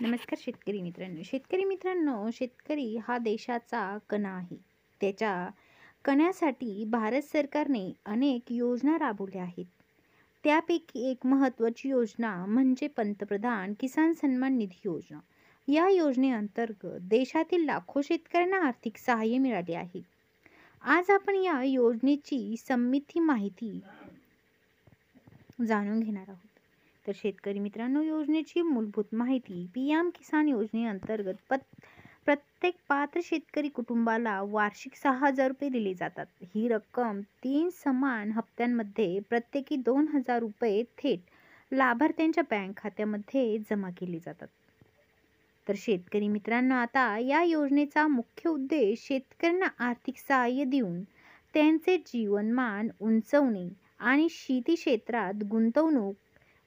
नमस्कार शेतकरी मित्रांनो, शेतकरी हा देशाचा कणा आहे. त्याच्या कण्यासाठी भारत सरकारने अनेक योजना राबवल्या आहेत. त्यापैकी एक महत्त्वाची योजना म्हणजे पंतप्रधान किसान सन्मान निधी योजना. या योजनेअंतर्गत देशातील लाखो शेतकऱ्यांना आर्थिक सहाय्य मिळाले आहे. आज आपण या योजनेची संमिती माहिती जाणून घेणार आहोत. तर शेतकरी मित्रांनो, योजनेची मूलभूत माहिती. पी.एम. किसान योजनेअंतर्गत प्रत्येक पात्र शेतकरी कुटुंबाला वार्षिक 6,000 रुपये दिले जातात. ही रक्कम 3 समान हप्त्यांमध्ये प्रत्येकी 2,000 रुपये थेट लाभार्थ्यांच्या बँक खात्यामध्ये जमा केले जातात. तर शेतकरी मित्रांनो, आता या योजनेचा मुख्य उद्देश शेतकऱ्यांना आर्थिक सहाय्य देऊन त्यांचे जीवनमान उंचवणे आणि शेती क्षेत्रात गुंतवणूक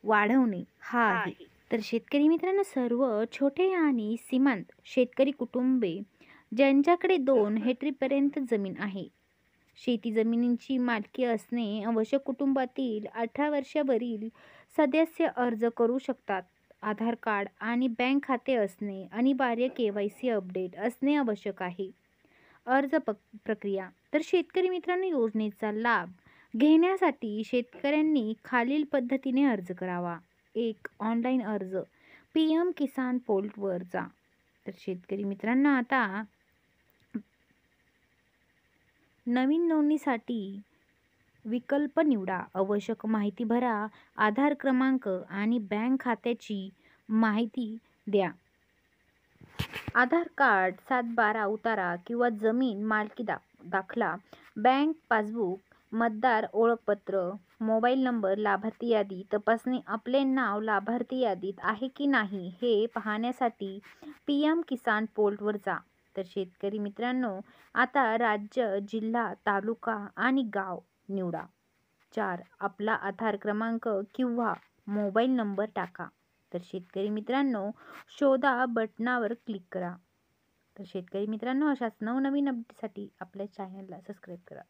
वाढवणे हा आहे. तर शेतकरी मित्रांनो, सर्व छोटे आणि सीमांत शेतकरी कुटुंबे ज्यांच्याकडे 2 हेक्टरपर्यंत जमीन आहे, शेती जमिनीची मालकी असणे आवश्यक, कुटुंबातील 18 वर्षावरील सदस्य अर्ज करू शकतात. आधार कार्ड आणि बँक खाते असणे अनिवार्य, KYC अपडेट असणे आवश्यक आहे. अर्ज प्रक्रिया. तर शेतकरी मित्रांनो, योजनेचा लाभ घेण्यासाठी शेतकऱ्यांनी खालील पद्धतीने अर्ज करावा. 1. ऑनलाईन अर्ज. पी.एम. किसान पोर्टलवर जा. तर शेतकरी मित्रांनो, आता नवीन नोंदणीसाठी विकल्प निवडा. आवश्यक माहिती भरा. आधार क्रमांक आणि बँक खात्याची माहिती द्या. आधार कार्ड, 7/12 उतारा किंवा जमीन मालकी दाखला, बँक पासबुक, मतदार ओळखपत्र, मोबाईल नंबर, लाभार्थी यादी तपासणे. आपले नाव लाभार्थी यादीत आहे की नाही हे पाहण्यासाठी पी.एम. किसान पोर्टलवर जा. तर शेतकरी मित्रांनो, आता राज्य, जिल्हा, तालुका आणि गाव निवडा. 4. आपला आधार क्रमांक किंवा मोबाईल नंबर टाका. तर शेतकरी मित्रांनो, शोधा बटणावर क्लिक करा. तर शेतकरी मित्रांनो, अशाच नवनवीन अपडेटसाठी आपल्या चॅनलला सबस्क्राईब करा.